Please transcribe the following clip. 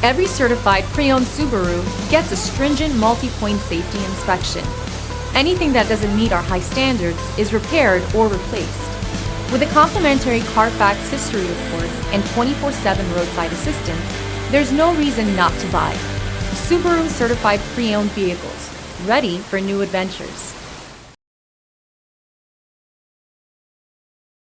Every certified pre-owned Subaru gets a stringent multi-point safety inspection. Anything that doesn't meet our high standards is repaired or replaced. With a complimentary Carfax history report and 24/7 roadside assistance, there's no reason not to buy. Subaru certified pre-owned vehicles, ready for new adventures.